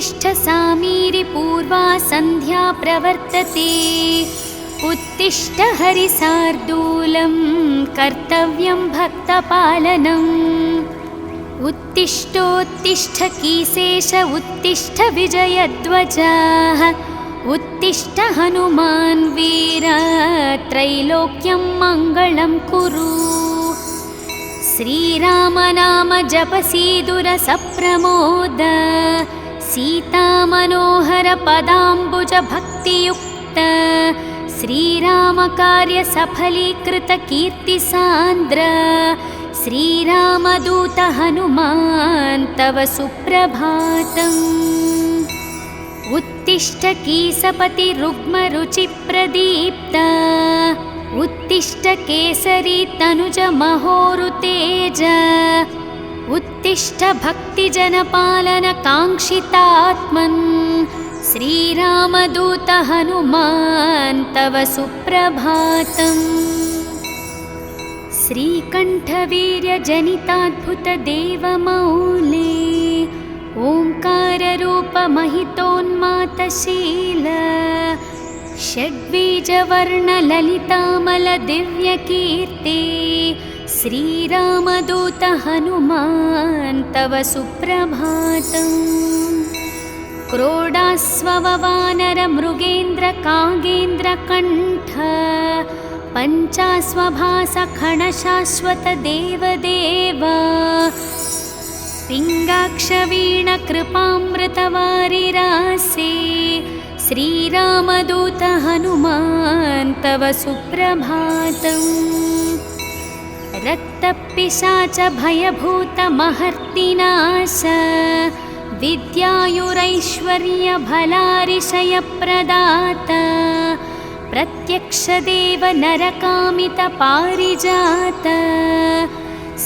उत्तिष्ठ सामीरि पूर्वा सन्ध्या प्रवर्तते उत्तिष्ठ हरिसार्दूलं कर्तव्यं भक्तपालनम् उत्तिष्ठोत्तिष्ठ कीसेश उत्तिष्ठ विजयध्वजाः उत्तिष्ठ हनुमान् वीर त्रैलोक्यं मङ्गलं कुरु श्रीराम नाम जपसीदुर सप्रमोद सीतामनोहर पदाम्बुज भक्तियुक्त श्रीराम कार्य सफलीकृत कीर्तिसान्द्र श्रीरामदूत हनुमान् तव सुप्रभातम् उत्तिष्ठ कीसपति रुग्मरुचिप्रदीप्त उत्तिष्ठ केसरी तनुज महोरुतेज उत्तिष्ठ भक्तिजनपालन काङ्क्षितात्मन् श्रीरामदूत हनुमान् तव सुप्रभातम् श्रीकण्ठवीर्यजनिताद्भुत देवमौले ओङ्काररूप महितोन्मातशील षड्बीजवर्णललितामल दिव्यकीर्ति श्रीरामदूत हनुमान् तव सुप्रभातम् क्रोडास्ववानर मृगेन्द्र कागेन्द्रकण्ठ पञ्चास्वभास खणशाश्वत देवदेव पिङ्गाक्षवीण कृपामृतवारिरासे श्रीरामदूत हनुमान् तव सुप्रभातम् रक्तपिशाच भयभूत महर्तिनाश विद्यायुरैश्वर्य भलारिशयप्रदात प्रत्यक्षदेव नरकामित पारिजात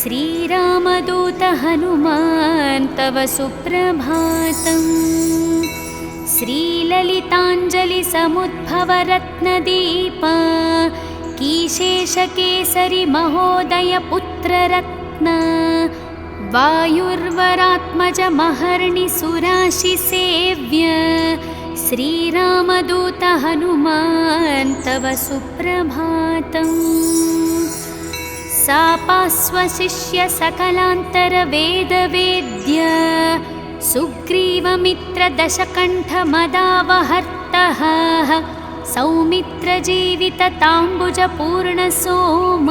श्रीरामदूत हनुमान् तव सुप्रभातम् श्रीललिताञ्जलि समुद्भव रत्नदीप कीशेषकेसरि महोदय पुत्ररत्न वायुर्वरात्मज महर्णि सुराशिसेव्य श्रीरामदूत हनुमान् तव सुप्रभातम् सापास्वशिष्य सकलान्तर वेदवेद्य सुग्रीवमित्र दशकण्ठ मदावहर्तः सौमित्रजीवित ताम्बुज पूर्णसोम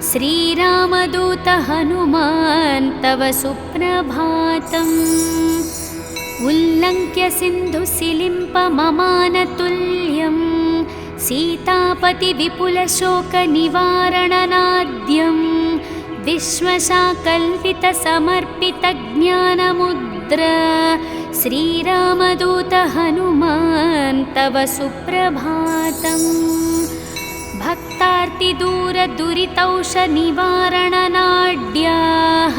श्रीरामदूत हनुमान् तव सुप्रभातम् उल्लङ्घ्य सिन्धुसिलिम्प ममानतुल्यं सीतापति विपुलशोकनिवारणनाद्यं विश्वशाकल्पित समर्पित ज्ञानमुद्र श्रीरामदूत हनुमान् तव सुप्रभातम् भक्तार्तिदूरदुरितौषनिवारणनाड्याः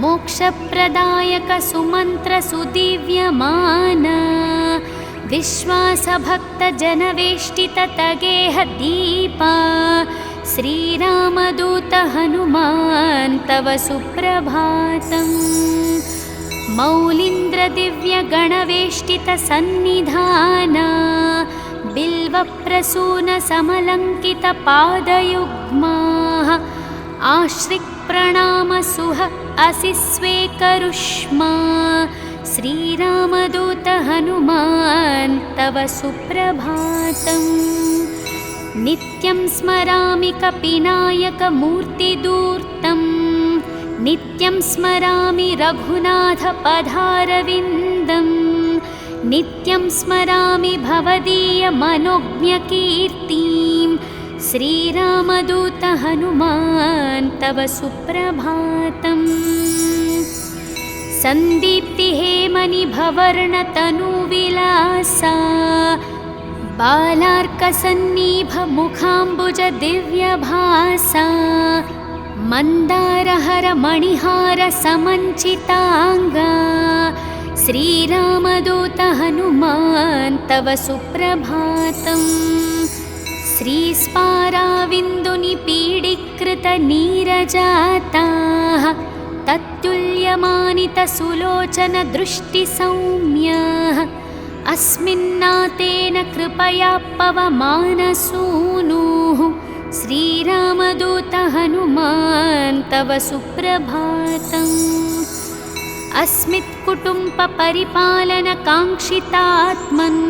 मोक्षप्रदायक सुमन्त्र सुदिव्यमान विश्वासभक्तजनवेष्टित तगेह दीपा श्रीरामदूत हनुमान् तव सुप्रभातम् मौलीन्द्रदिव्यगणवेष्टित सन्निधाना बिल्वप्रसून समलङ्कित पादयुग्माः आश्रिक्प्रणाम सुह असि स्वेकरुष्मा श्रीरामदूत हनुमान् तव सुप्रभातम् नित्यं स्मरामि कपिनायकमूर्तिदूर्तं नित्यं स्मरामि रघुनाथ पदारविन्दं नित्यं स्मरामि भवदीय मनोज्ञकीर्तिं श्रीरामदूत हनुमान् तव सुप्रभातम् सन्दीप्तिहेमनिभवर्णतनुविलासा बालार्कसन्निभमुखाम्बुज दिव्यभासा मन्दारहर मणिहार समञ्चिताङ्गा श्रीरामदूत हनुमान् तव सुप्रभातम् श्रीस्पाराविन्दुनिपीडीकृत नीरजाताः तत्तुल्य भाग्यमानितसुलोचनदृष्टिसौम्यः अस्मिन्नातेन कृपया पवमानसूनुः श्रीरामदूत हनुमान् तव सुप्रभातम्। अस्मित्कुटुम्बपरिपालनकाङ्क्षितात्मन्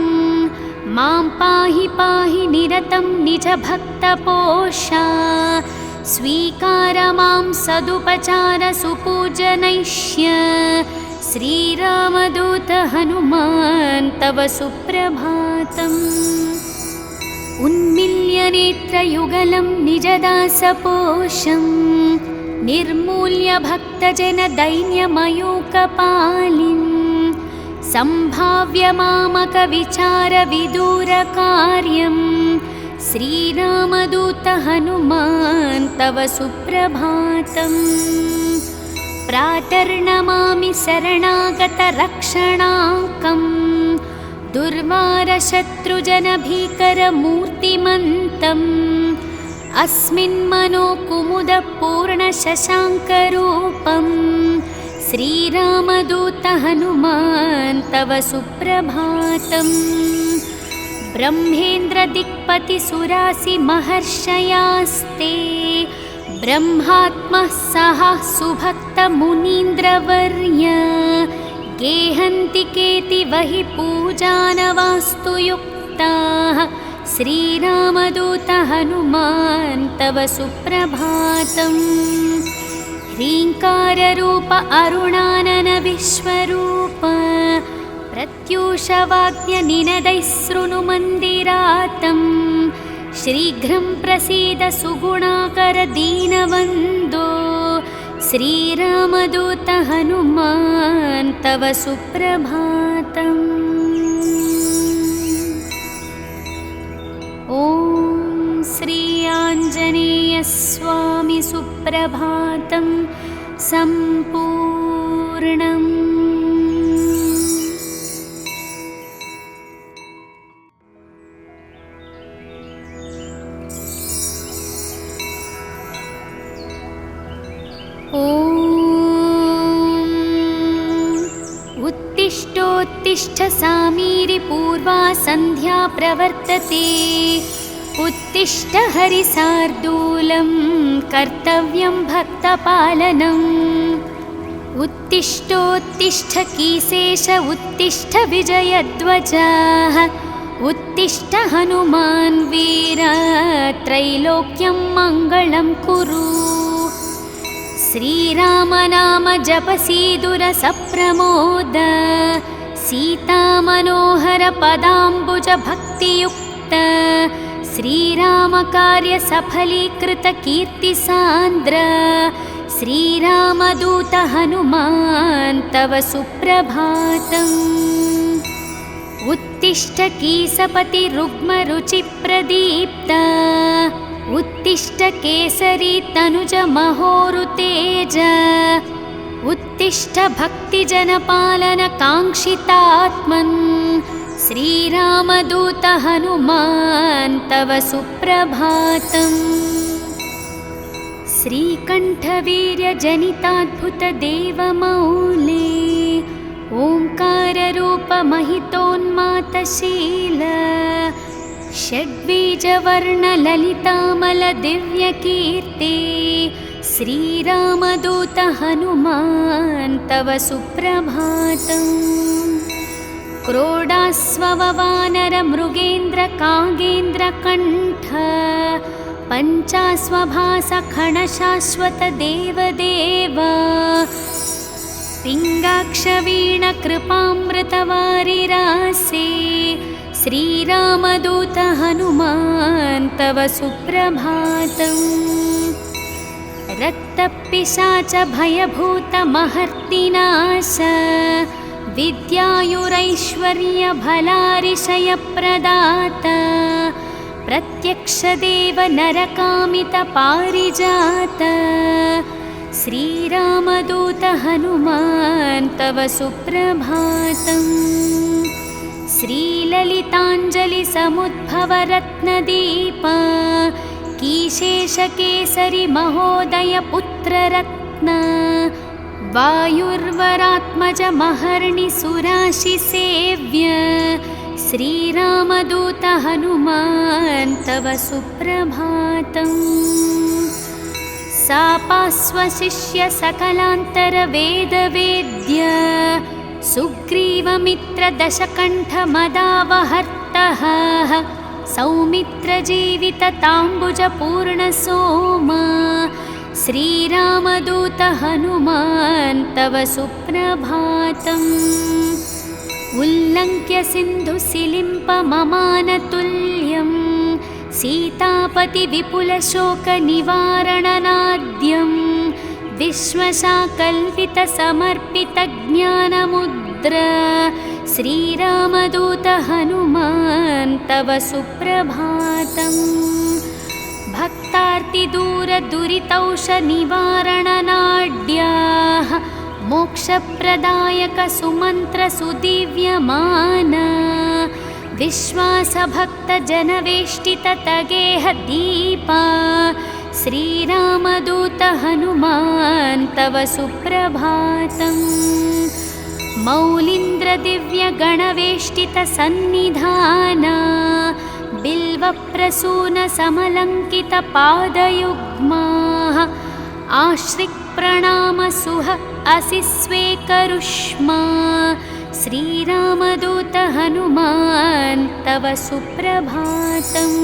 मां पाहि पाहि निरतं निजभक्तपोषा स्वीकार मां सदुपचार सुपूजनैष्य श्रीरामदूत हनुमान् तव सुप्रभातम्। उन्मिल्य नेत्रयुगलं निजदासपोषं निर्मूल्य भक्तजनदैन्यमयूकपालिं सम्भाव्य मामकविचारविदूरकार्यं श्रीरामदूत हनुमान् तव सुप्रभातम्। प्रातर्नमामि शरणागतरक्षणाङ्कं दुर्वारशत्रुजनभीकरमूर्तिमन्तम् अस्मिन्मनोकुमुदपूर्णशशाङ्करूपं श्रीरामदूत हनुमान् तव सुप्रभातम्। ब्रह्मेन्द्रदिक्पतिसुरासिमहर्षयास्ते ब्रह्मात्मः सह सुभक्तमुनीन्द्रवर्य गेहन्ति केतिवहि पूजानवास्तु युक्ताः श्रीरामदूत हनुमान् तव सुप्रभातम्। ह्रीङ्काररूप अरुणानन विश्वरूप प्रत्यूषवाद्यनिनदैः शृणुमन्दिरातं शीघ्रं प्रसीद सुगुणाकर दीनवन्दो श्रीरामदूत हनुमान् तव सुप्रभातम्। ॐ श्री आञ्जनेयस्वामी सुप्रभातं सम्पूर्णम्। उत्तिष्ठोत्तिष्ठ सामीरि पूर्वा सन्ध्या प्रवर्तते उत्तिष्ठ हरिसार्दूलं कर्तव्यं भक्तपालनम्। उत्तिष्ठोत्तिष्ठ कीसेश उत्तिष्ठ विजयध्वजः उत्तिष्ठ हनुमान् वीर त्रैलोक्यं मङ्गलं कुरु। श्रीराम नाम जपसीदुर सप्रमोद सीतामनोहर पदाम्बुज भक्तियुक्त श्रीराम कार्य सफलीकृत कीर्तिसान्द्र श्रीरामदूत हनुमान् तव सुप्रभातम्। उत्तिष्ठ कीसपति रुग्मरुचिप्रदीप्त उत्तिष्ठ केसरी तनुज महोरुतेज उत्तिष्ठ भक्तिजनपालन काङ्क्षितात्मन् श्रीरामदूत हनुमान् तव सुप्रभातम्। श्रीकण्ठवीर्यजनिताद्भुतदेवमौले ओङ्काररूपमहितोन्मातशील षड्बीजवर्णललितामलदिव्यकीर्ते श्रीरामदूत हनुमान् तव सुप्रभातम्। क्रोडास्ववानरमृगेन्द्रकागेन्द्रकण्ठ पञ्चास्वभासखणशाश्वत देवदेव पिङ्गाक्षवीणकृपामृतवारिरासे श्रीरामदूत हनुमान् तव सुप्रभातम्। रक्तपिशाच भयभूतमहर्तिनाश विद्यायुरैश्वर्यभलारिशयप्रदात प्रत्यक्षदेव नरकामितपारिजात श्रीरामदूत हनुमान् तव सुप्रभातम्। श्रीललिताञ्जलिसमुद्भवरत्नदीप कीशेषकेसरि महोदय पुत्ररत्न वायुर्वरात्मजमहर्निसुराशिसेव्य श्रीरामदूत हनुमान् तव सुप्रभातम्। सापास्वशिष्य सकलान्तरवेदवेद्य सुग्रीवमित्रदशकण्ठमदावहर्तः सौमित्रजीवितताम्बुजपूर्णसोमा श्रीरामदूत हनुमान् तव सुप्रभातम्। उल्लङ्घ्य सिन्धुसिलिम्पममानतुल्यं सीतापतिविपुलशोकनिवारणनाद्यं विश्वशाकल्पितसमर्पितज्ञानमुद्र श्रीरामदूत हनुमान् तव सुप्रभातम्। भक्तार्तिदूरदुरितौषनिवारणनाड्याः मोक्षप्रदायकसुमन्त्रसुदिव्यमाना विश्वासभक्तजनवेष्टिततगेहदीपा श्रीरामदूत हनुमान् तव सुप्रभातम्। मौलीन्द्रदिव्यगणवेष्टितसन्निधाना बिल्वप्रसूनसमलङ्कितपादयुग्माः आश्रिक्प्रणामसुह असि स्वेकरुष्मा श्रीरामदूत हनुमान् तव सुप्रभातम्।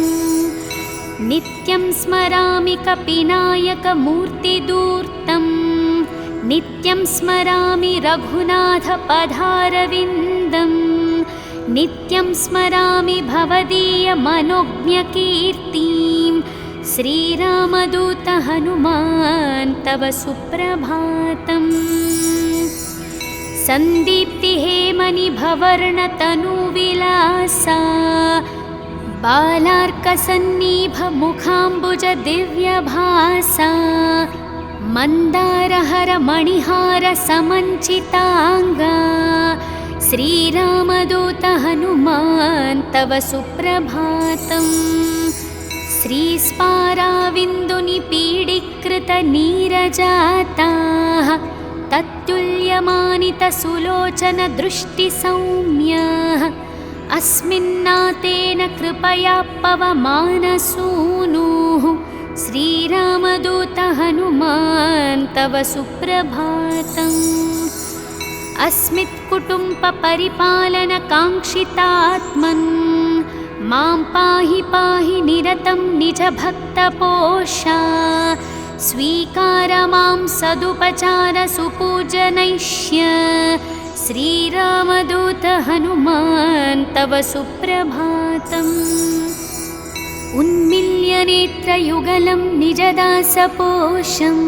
नित्यं स्मरामि कपिनायकमूर्तिदूर्तं नित्यं स्मरामि रघुनाथपदारविन्दं नित्यं स्मरामि भवदीयमनोज्ञकीर्तिं श्रीरामदूत हनुमान् तव सुप्रभातम्। सन्दीप्तिहेमनिभवर्णतनुविलासा बालार्कसन्निभमुखाम्बुजदिव्यभासा मन्दारहरमणिहारसमञ्चिताङ्गा श्रीरामदूत हनुमान् तव सुप्रभातम्। श्रीस्पाराविन्दुनिपीडीकृतनीरजाताः तत्तुल्यमानितसुलोचनदृष्टिसौम्याः अस्मिन्नातेन कृपया पवमानसूनुः श्रीरामदूत हनुमान् तव सुप्रभातम्। अस्मित्कुटुम्बपरिपालनकाङ्क्षितात्मन् मां पाहि पाहि निरतं निजभक्तपोषा स्वीकार मां सदुपचारसुपूजनैष्य श्रीरामदूत हनुमान् तव सुप्रभातम्। उन्मिल्यनेत्रयुगलं निजदासपोषं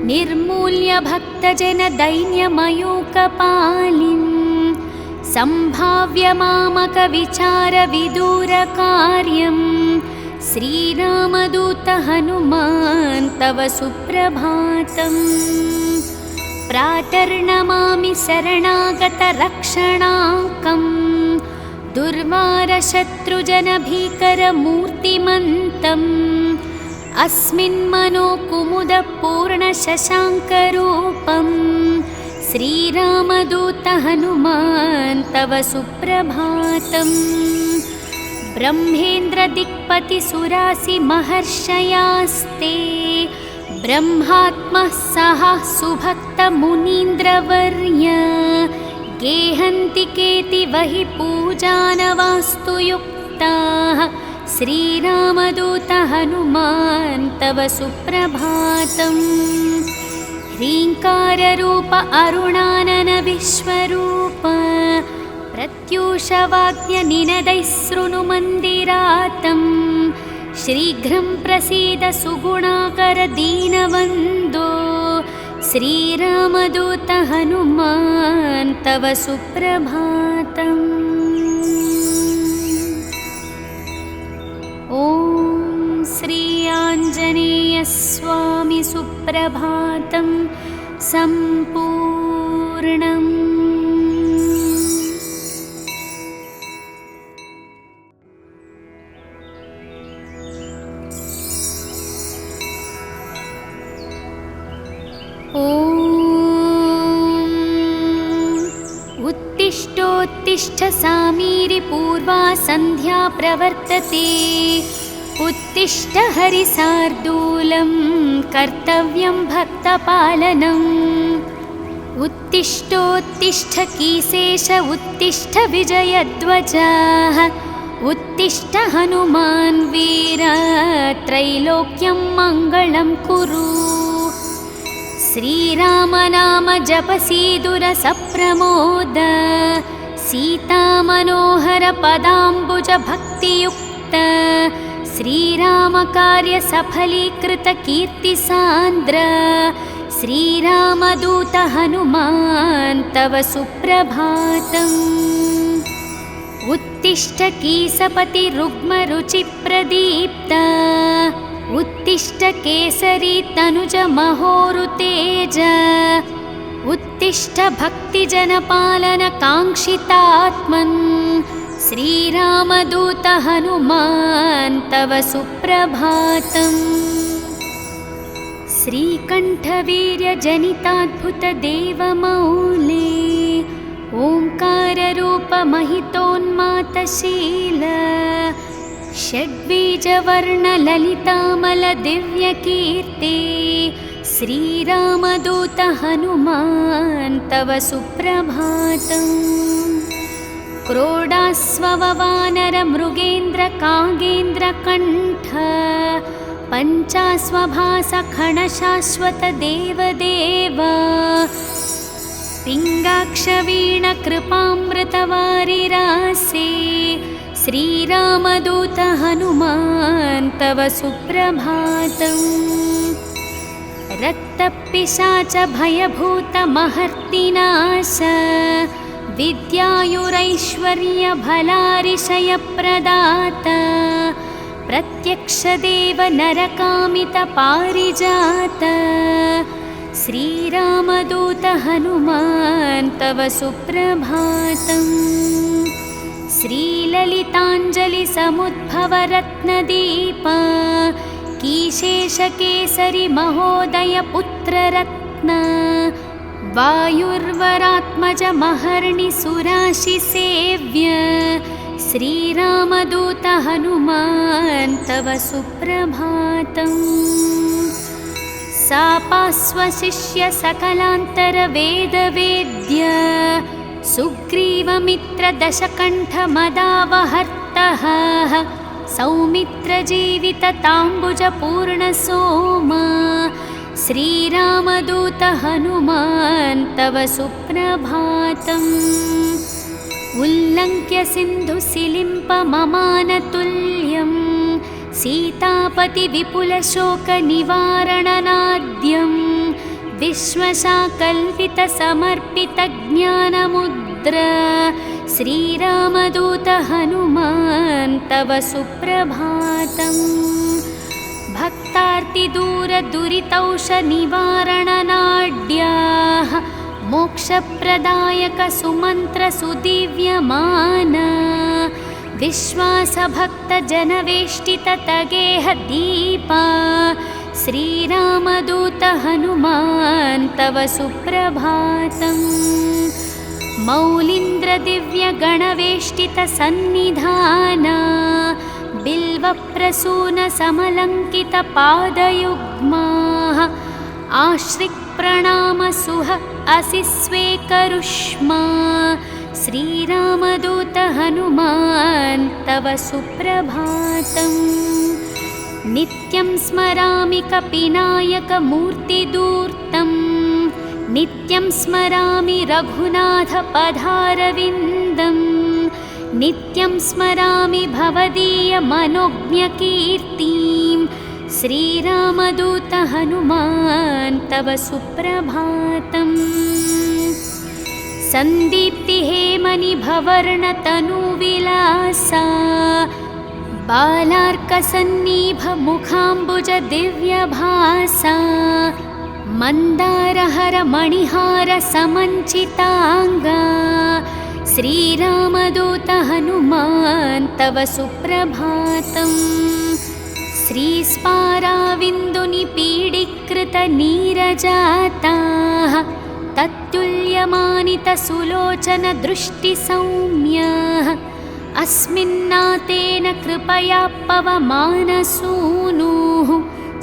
निर्मूल्य भक्तजनदैन्यमयूकपालिं सम्भाव्य मामकविचारविदूरकार्यं श्रीरामदूत हनुमान् तव सुप्रभातम्। प्रातर्नमामि शरणागतरक्षणाङ्कं दुर्वारशत्रुजनभीकरमूर्तिमन्तम् अस्मिन्मनोकुमुदपूर्णशशाङ्करूपं श्रीरामदूत हनुमान् तव सुप्रभातम्। ब्रह्मेन्द्रदिक्पतिसुरासिमहर्षयास्ते ब्रह्मात्मः सह सुभक्तमुनीन्द्रवर्य गेहन्ति केतिवहि पूजानवास्तु युक्ताः श्रीरामदूत हनुमान् तव सुप्रभातम्। ह्रीङ्काररूप अरुणानन विश्वरूप प्रत्यूषवाक्यनिनदैः शृणुमन्दिरातं शीघ्रं प्रसीद सुगुणाकर दीनवन्दो श्रीरामदूत हनुमान् तव सुप्रभातम्। ॐ श्री आञ्जनेयस्वामी सुप्रभातं सम्पूर्णम्। ॐ उत्तिष्ठ सामीरि पूर्वा सन्ध्या प्रवर्तते उत्तिष्ठ हरिसार्दूलं कर्तव्यं भक्तपालनम् उत्तिष्ठोत्तिष्ठ कीसेश उत्तिष्ठ विजयध्वजः उत्तिष्ठ हनुमान् वीर त्रैलोक्यं मङ्गलं कुरु श्रीराम नाम जपसीदुरसप्रमोद सीतामनोहर पदाम्बुज भक्तियुक्त श्रीराम कार्य सफलीकृत कीर्तिसान्द्र श्रीरामदूत हनुमान् तव सुप्रभातम् उत्तिष्ठ कीसपति रुग्मरुचिप्रदीप्त उत्तिष्ठ केसरी तनुज महोरुतेज उत्तिष्ठ भक्तिजनपालन काङ्क्षितात्मन् श्रीरामदूत हनुमान् तव सुप्रभातम् श्रीकण्ठवीर्यजनिताद्भुतदेवमौले ओङ्काररूपमहितोन्मातशील षड्बीजवर्णललितामलदिव्यकीर्ति श्रीरामदूत हनुमान् तव सुप्रभातम् क्रोडास्ववानरमृगेन्द्रकागेन्द्रकण्ठ पञ्चास्वभासखणशाश्वतदेवदेव पिङ्गाक्षवीणकृपामृतवारिरासे श्रीरामदूत हनुमान् तव सुप्रभातम् रक्तपिशाच भयभूतमहर्तिनाश विद्यायुरैश्वर्यभलारिशयप्रदाता प्रत्यक्षदेव नरकामितपारिजात श्रीरामदूत हनुमान् तव सुप्रभातम् श्रीललिताञ्जलिसमुद्भवरत्नदीप कीशेषकेसरि महोदयपुत्ररत्न वायुर्वरात्मज महर्णिसुराशिसेव्य श्रीरामदूत हनुमान् तव सुप्रभातम् सापास्वशिष्य सकलान्तरवेदवेद्य सुग्रीवमित्रदशकण्ठमदावहर्तः सौमित्रजीवितताम्बुजपूर्णसोमा श्रीरामदूत हनुमान् तव सुप्रभातम् उल्लङ्घ्य सिन्धुसिलिम्पममानतुल्यं सीतापतिविपुलशोकनिवारणनाद्यं विश्वशाकल्पितसमर्पितज्ञानमुद्र श्रीरामदूत हनुमान् तव सुप्रभातम् भक्तार्तिदूरदुरितौषनिवारणनाड्याः मोक्षप्रदायक सुमन्त्रसुदिव्यमान विश्वासभक्तजनवेष्टिततगेह दीपा श्रीरामदूत हनुमान् तव सुप्रभातम् मौलीन्द्रदिव्यगणवेष्टितसन्निधाना बिल्वप्रसूनसमलङ्कितपादयुग्माः आश्रिक्प्रणामसुह असि स्वेकरुष्मा श्रीरामदूत हनुमान् तव सुप्रभातम् नित्यं स्मरामि कपिनायकमूर्तिदूर्तं नित्यं स्मरामि रघुनाथपदारविन्दं नित्यं स्मरामि भवदीयमनोज्ञकीर्तिं श्रीरामदूत हनुमान् तव सुप्रभातम् सन्दीप्तिहेमनिभवर्णतनुविलासा बालार्कसन्निभमुखाम्बुजदिव्यभासा मन्दारहरमणिहारसमञ्चिताङ्गा श्रीरामदूत हनुमान् तव सुप्रभातम् श्रीस्पाराविन्दुनिपीडीकृतनीरजाताः तत्तुल्य विद्यमानितसुलोचन दृष्टिसौम्यः अस्मिन्नातेन कृपया पवमानसूनुः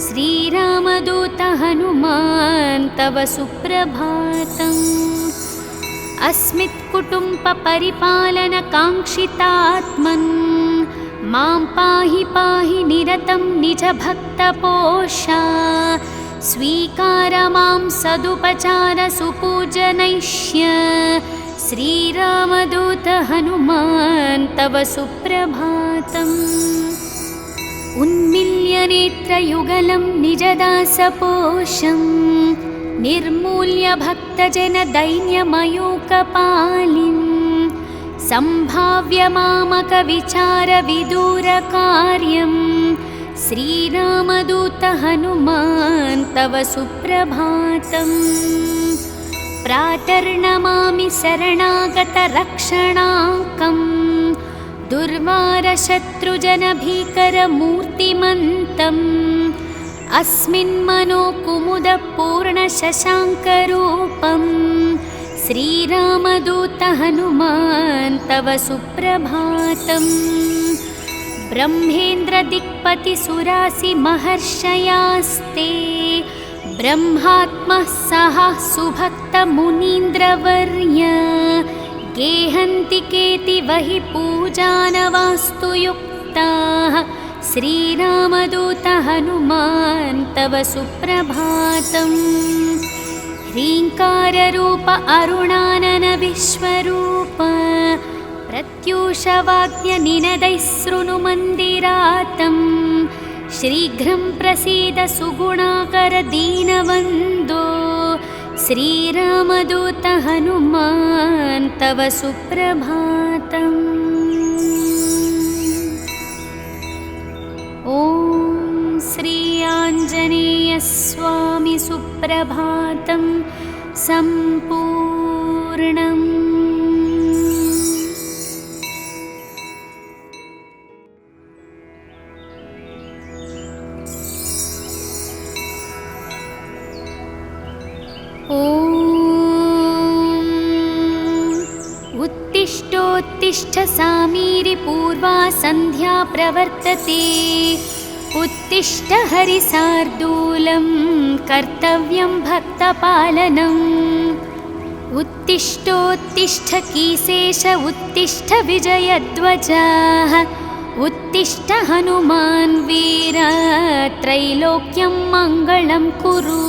श्रीरामदूत हनुमान् तव सुप्रभातम्। अस्मित्कुटुम्बपरिपालनकाङ्क्षितात्मन् मां पाहि पाहि निरतं निजभक्तपोषा स्वीकार मां सदुपचार सुपूजनैष्य श्रीरामदूत हनुमान् तव सुप्रभातम्। उन्मिल्य नेत्रयुगलं निजदासपोषं निर्मूल्य भक्तजनदैन्यमयूकपालिं सम्भाव्य मामकविचारविदूरकार्यं श्रीरामदूत हनुमान् तव सुप्रभातम्। प्रातर्नमामि शरणागतरक्षणाङ्कम् दुर्वारशत्रुजनभीकरमूर्तिमन्तम् अस्मिन्मनोकुमुदपूर्णशशाङ्करूपं श्रीरामदूत हनुमान् तव सुप्रभातम्। ब्रह्मेन्द्रदिक्पतिसुरासिमहर्षयास्ते ब्रह्मात्मः सह सुभक्तमुनीन्द्रवर्य गेहन्ति केतिवहि पूजानवास्तु युक्ताः श्रीरामदूत हनुमान् तव सुप्रभातम्। ह्रीङ्काररूप अरुणानन विश्वरूप प्रत्यूषवाद्यनिनदैः शृणुमन्दिरातम् शीघ्रं प्रसीद सुगुणाकर दीनवन्दो श्रीरामदूत हनुमान् तव सुप्रभातम्। ॐ श्री आञ्जनेयस्वामी सुप्रभातं सम्पूर्णम्। उत्तिष्ठोत्तिष्ठ सामीरि पूर्वा सन्ध्या प्रवर्तते उत्तिष्ठ हरिसार्दूलं कर्तव्यं भक्तपालनम्। उत्तिष्ठोत्तिष्ठ कीसेश उत्तिष्ठ विजयध्वजः उत्तिष्ठ हनुमान् वीर त्रैलोक्यं मङ्गलं कुरु।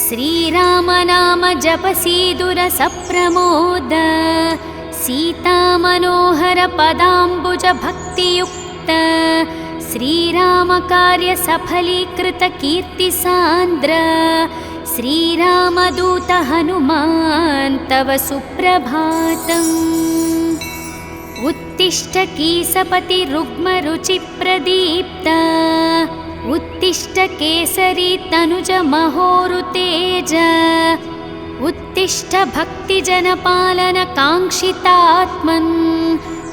श्रीरामनाम जपसीदुर सप्रमोद सीतामनोहर पदाम्बुज भक्तियुक्त श्रीरामकार्य सफलीकृत कीर्तिसान्द्र श्रीरामदूत हनुमान् तव सुप्रभातम्। उत्तिष्ठ कीसपति रुग्मरुचिप्रदीप्त उत्तिष्ठ केसरी तनुज महोरुतेज उत्तिष्ठ भक्तिजनपालन काङ्क्षितात्मन्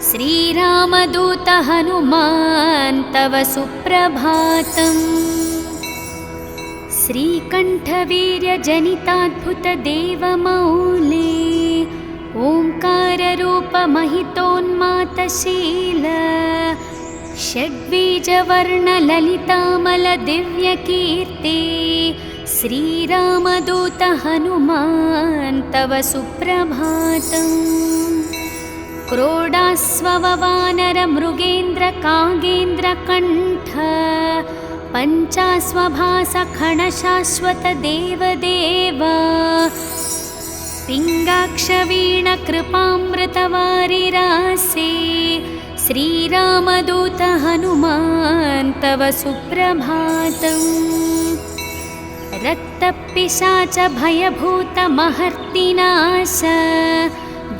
श्रीरामदूत हनुमान् तव सुप्रभातम्। श्रीकण्ठवीर्यजनिताद्भुतदेवमौले ओङ्काररूपमहितोन्मातशील षड्बीजवर्णललितामलदिव्यकीर्ति श्रीरामदूत हनुमान् तव सुप्रभातम्। क्रोडास्ववानरमृगेन्द्रकागेन्द्रकण्ठ पञ्चास्वभासखणशाश्वतदेवदेव पिङ्गाक्षवीणकृपामृतवारिरासे श्रीरामदूत हनुमान् तव सुप्रभातम्। रक्तपिशाच भयभूतमहर्तिनाश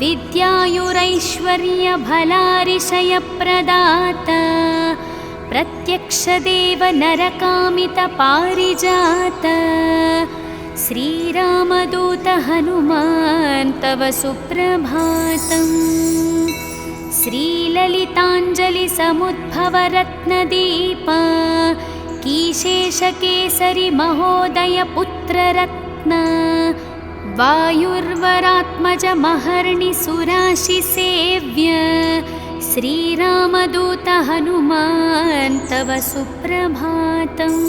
विद्यायुरैश्वर्यभलारिशयप्रदात प्रत्यक्षदेव नरकामितपारिजात श्रीरामदूत हनुमान् तव सुप्रभातम्। श्रीललिताञ्जलिसमुद्भवरत्नदीप कीशेषकेसरि महोदय पुत्ररत्न वायुर्वरात्मजमहर्निसुराशिसेव्य श्रीरामदूत हनुमान् तव सुप्रभातम्।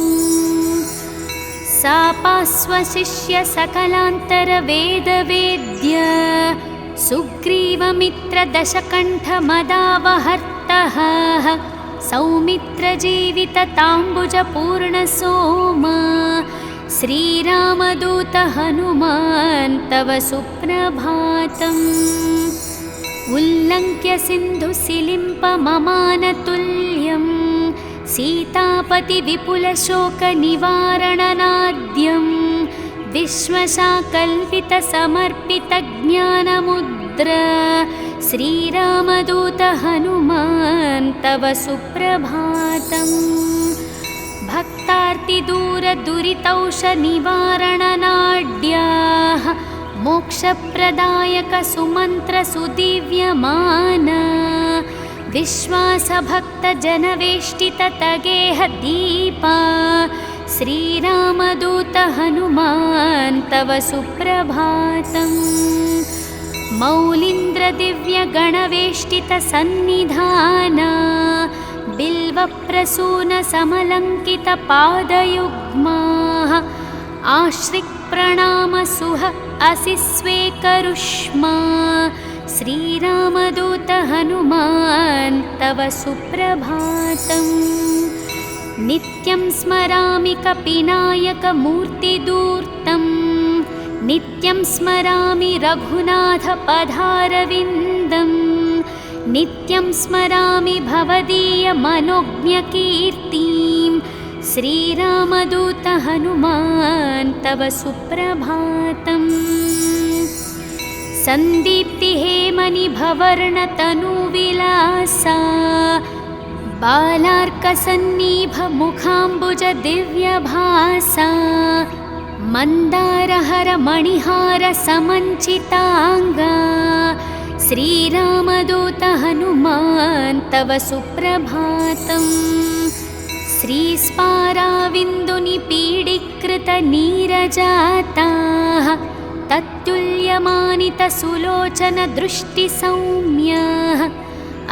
सापास्वशिष्य सकलान्तरवेदवेद्य सुग्रीवमित्रदशकण्ठमदावहर्तः सौमित्रजीवितताम्बुजपूर्णसोमा श्रीरामदूत हनुमान् तव सुप्रभातम्। उल्लङ्घ्य सिन्धुसिलिम्पममानतुल्यं सीतापतिविपुलशोकनिवारणनाद्यं विश्वशाकल्पितसमर्पितज्ञानमुद्र श्रीरामदूत हनुमान् तव सुप्रभातम्। भक्तार्तिदूरदुरितौषनिवारणनाड्याः मोक्षप्रदायकसुमन्त्रसुदिव्यमाना विश्वासभक्तजनवेष्टिततगेहदीपा श्रीरामदूत हनुमान् तव सुप्रभातम्। मौलीन्द्रदिव्यगणवेष्टितसन्निधाना बिल्वप्रसूनसमलङ्कितपादयुग्माः आश्रिक्प्रणामसुह असि स्वेकरुष्मा श्रीरामदूत हनुमान् तव सुप्रभातम्। नित्यं स्मरामि कपिनायकमूर्तिदूर्तं नित्यं स्मरामि रघुनाथपदारविन्दं नित्यं स्मरामि भवदीयमनोज्ञकीर्तिं श्रीरामदूत हनुमान् तव सुप्रभातम्। सन्दीप्तिहेमनिभवर्णतनुविलासा बालार्कसन्निभमुखाम्बुजदिव्यभासा मन्दारहरमणिहारसमञ्चिताङ्गा श्रीरामदूत हनुमान् तव सुप्रभातम्। श्रीस्पाराविन्दुनिपीडीकृतनीरजाताः तत्तुल्यमानितसुलोचनदृष्टिसौम्याः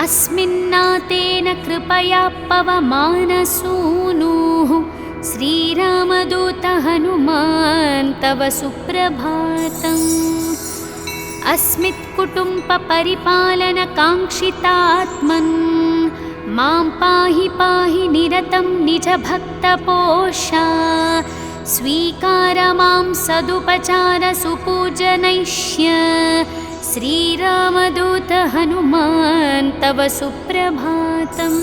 अस्मिन्नातेन कृपया पवमानसूनुः श्रीरामदूत हनुमान् तव सुप्रभातम्। अस्मित्कुटुम्बपरिपालनकाङ्क्षितात्मन् मां पाहि पाहि निरतं निजभक्तपोषा स्वीकार मां सदुपचारसुपूजनैष्य श्रीरामदूत हनुमान् तव सुप्रभातम्।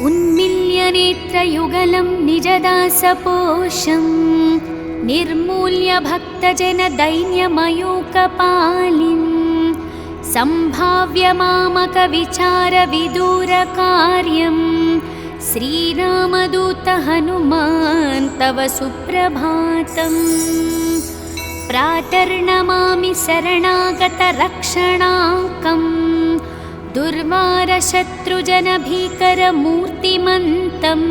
उन्मील्यनेत्रयुगलं निजदासपोषं निर्मूल्य भक्तजनदैन्यमयूकपालिं सम्भाव्य मामकविचारविदूरकार्यं श्रीरामदूत हनुमान् तव सुप्रभातम्। प्रातर्नमामि शरणागतरक्षणाङ्कं दुर्वारशत्रुजनभीकरमूर्तिमन्तम्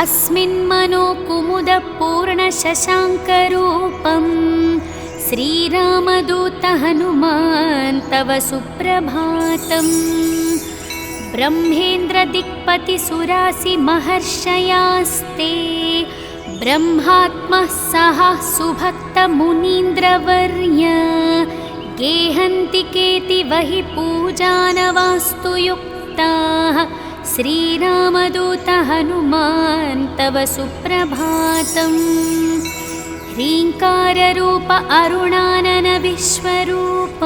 अस्मिन्मनोकुमुदपूर्णशशाङ्करूपं श्रीरामदूत हनुमान् तव सुप्रभातम्। ब्रह्मेन्द्रदिक्पतिसुरासिमहर्षयास्ते ब्रह्मात्मः सह सुभक्तमुनीन्द्रवर्य गेहन्ति केतिवहि पूजानवास्तु युक्ताः श्रीरामदूत हनुमान् तव सुप्रभातम्। ह्रीङ्काररूप अरुणानन विश्वरूप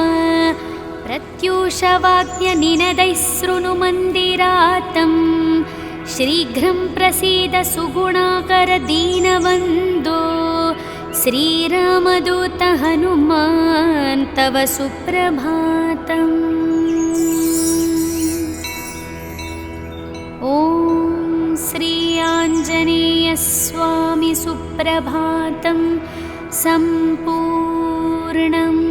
प्रत्यूषवाद्यनिनदैः शृणुमन्दिरातं शीघ्रं प्रसीद सुगुणाकर दीनवन्दो श्रीरामदूत हनुमान् तव सुप्रभातम्। ॐ श्री आञ्जनेयस्वामी सुप्रभातं सम्पूर्णम्।